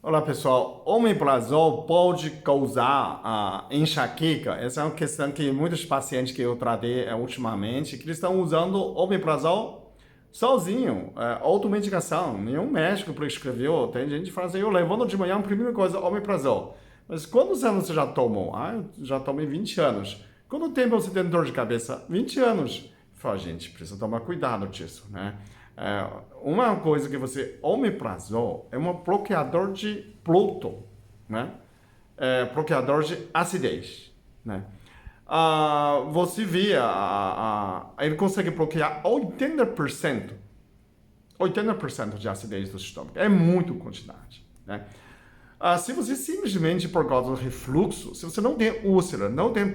Olá pessoal, omeprazol pode causar enxaqueca? Essa é uma questão que muitos pacientes que eu tratei ultimamente, que eles estão usando omeprazol sozinho, automedicação, nenhum médico prescreveu. Tem gente que fala assim, eu levando de manhã, a primeira coisa, omeprazol. Mas quantos anos você já tomou? Eu já tomei 20 anos. Quanto tempo você tem dor de cabeça? 20 anos. Fala, gente, precisa tomar cuidado disso, né? É, uma coisa que você, omeprazol é um bloqueador de Pluto, né? Bloqueador de acidez, né? Você vê, ele consegue bloquear 80% de acidez do estômago. É muito quantidade, né? Se você simplesmente por causa do refluxo, se você não tem úlcera, não tem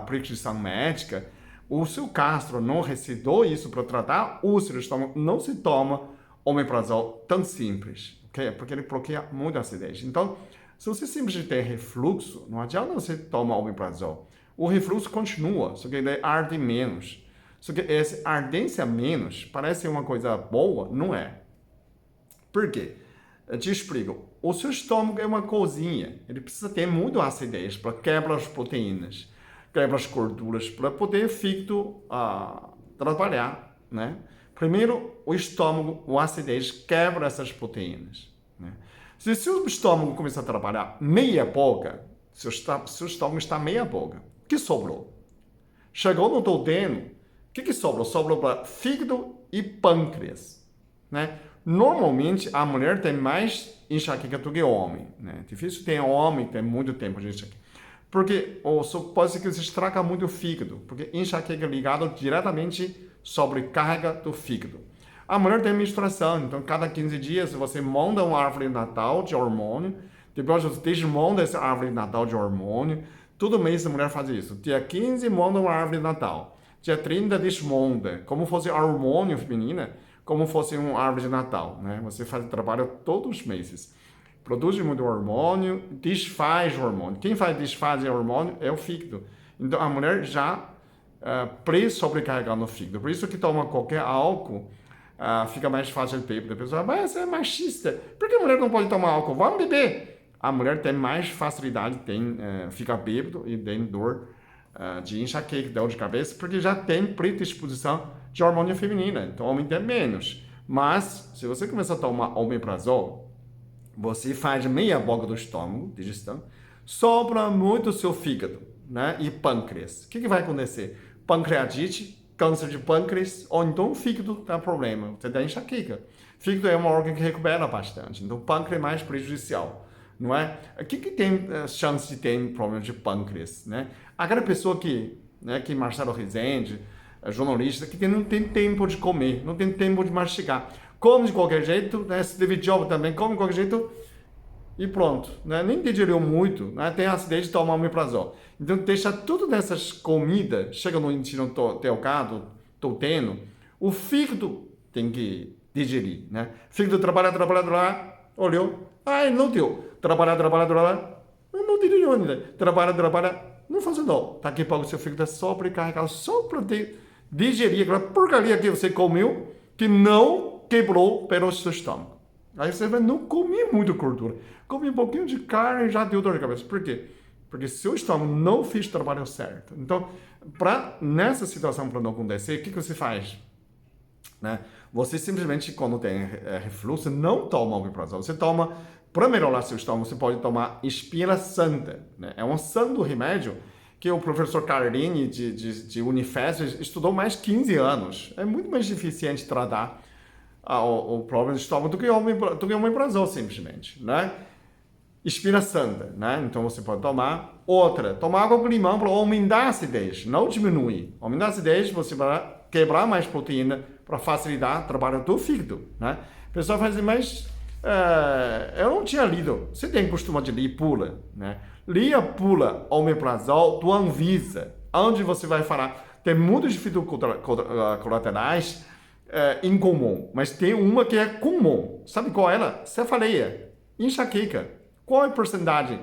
prescrição médica, o seu gastro não receitou isso para tratar úlcera do estômago, não se toma omeprazol tão simples, ok? Porque ele bloqueia muito a acidez. Então, se você simplesmente tem refluxo, não adianta você tomar omeprazol. O refluxo continua, só que ele arde menos. Só que essa ardência menos parece uma coisa boa, não é. Por quê? Eu te explico. O seu estômago é uma cozinha. Ele precisa ter muito acidez para quebrar as proteínas, quebrar as gorduras, para poder o fígado trabalhar, né? Primeiro, o estômago, o acidez, quebra essas proteínas, né? Se o seu estômago começar a trabalhar meia boca, seu estômago está meia boca, o que sobrou? Chegou no duodeno, o que sobrou? Sobrou para fígado e pâncreas, né? Normalmente, a mulher tem mais enxaqueca do que o homem, né? Difícil ter homem que tem muito tempo de enxaqueca. Porque pode ser que você estraga muito o fígado, porque enxaqueca é ligado diretamente sobre carga do fígado. A mulher tem menstruação, então cada 15 dias você monta uma árvore de Natal de hormônio, depois você desmonta essa árvore de Natal de hormônio. Todo mês a mulher faz isso. Dia 15 monta uma árvore de Natal, dia 30 desmonta, como fosse hormônio feminina, como fosse uma árvore de Natal, né? Você faz trabalho todos os meses. Produz muito hormônio, desfaz o hormônio. Quem faz desfaz o hormônio é o fígado. Então a mulher já pré-sobrecarregada no fígado. Por isso que toma qualquer álcool, fica mais fácil de beber. A pessoa, mas você é machista. Por que a mulher não pode tomar álcool? Vamos beber. A mulher tem mais facilidade, fica bêbado e tem dor de enxaqueca, dor de cabeça, porque já tem predisposição de hormônio feminina. Então, o homem tem menos. Mas, se você começar a tomar omeprazol, você faz meia boca do estômago, digestão, sobra muito o seu fígado, né? E pâncreas. O que vai acontecer? Pancreatite, câncer de pâncreas, ou então o fígado dá problema, você dá enxaqueca. Fígado é um órgão que recupera bastante, então o pâncreas é mais prejudicial, não é? O que tem chance de ter problema de pâncreas, né? Aquela pessoa que Marcelo Rezende, jornalista, que não tem tempo de comer, não tem tempo de mastigar. Come de qualquer jeito, né? Steve Jobs também come de qualquer jeito e pronto, né? Nem digeriu muito, né? Tem acidez de tomar omeprazol. Então deixa tudo dessas comidas, chega no intestino delgado, duodeno, o fígado tem que digerir, né? Fígado trabalha, olhou, inútil, trabalha, não digeriu ainda, trabalha, não faz nada. Daqui a pouco seu fígado é sobrecarregado só para digerir aquela porcaria que você comeu, que não quebrou pelo seu estômago. Aí você vai não comer muito gordura. Come um pouquinho de carne e já deu dor de cabeça. Por quê? Porque seu estômago não fez o trabalho certo. Então, nessa situação, para não acontecer, o que você faz? Né? Você simplesmente, quando tem refluxo, não toma omeprazol. Você toma, para melhorar seu estômago, você pode tomar Inspira Santa. Né? É um santo remédio que o professor Carlini de Unifesp estudou mais de 15 anos. É muito mais eficiente tratar o problema do estômago do que o omeprazol, simplesmente, né? Inspira Santa, né? Então você pode tomar. Outra, tomar água com limão para aumentar a acidez, não diminuir. Aumentar a acidez, você vai quebrar mais proteína para facilitar o trabalho do fígado, né? O pessoal fala assim, mas eu não tinha lido. Você tem costume de ler pula, né? Lia pula omeprazol do Anvisa, onde você vai falar, tem muitos efeitos colaterais incomum, mas tem uma que é comum. Sabe qual é ela? Cefaleia, enxaqueca. Qual é a porcentagem?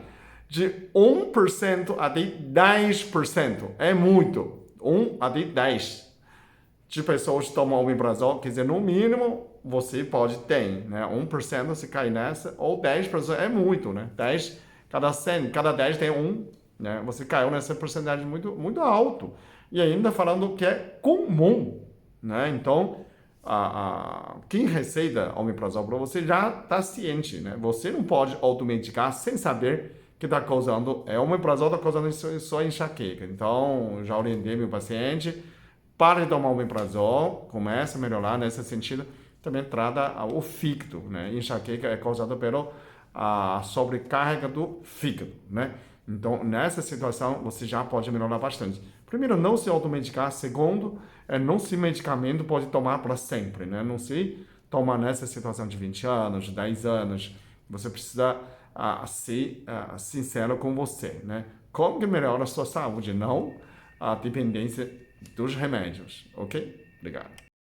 De 1% até 10%. É muito. 1 até 10 de pessoas que tomam omeprazol, quer dizer, no mínimo você pode ter, né? 1% você cai nessa, ou 10% é muito, né? 10, cada 100, cada 10 tem um, né? Você caiu nessa porcentagem muito, muito alto. E ainda falando que é comum, né? Então, quem receita omeprazol para você já está ciente, né? Você não pode automedicar sem saber que está causando, omeprazol está causando só enxaqueca. Então, já orientei meu paciente, para de tomar omeprazol, começa a melhorar nesse sentido. Também trata o fígado, né? Enxaqueca é causada pela sobrecarga do fígado, né? Então, nessa situação, você já pode melhorar bastante. Primeiro, não se automedicar. Segundo, não se medicamento pode tomar para sempre, né? Não se tomar nessa situação de 20 anos, 10 anos. Você precisa ser sincero com você, né? Como que melhora a sua saúde? Não a dependência dos remédios, ok? Obrigado.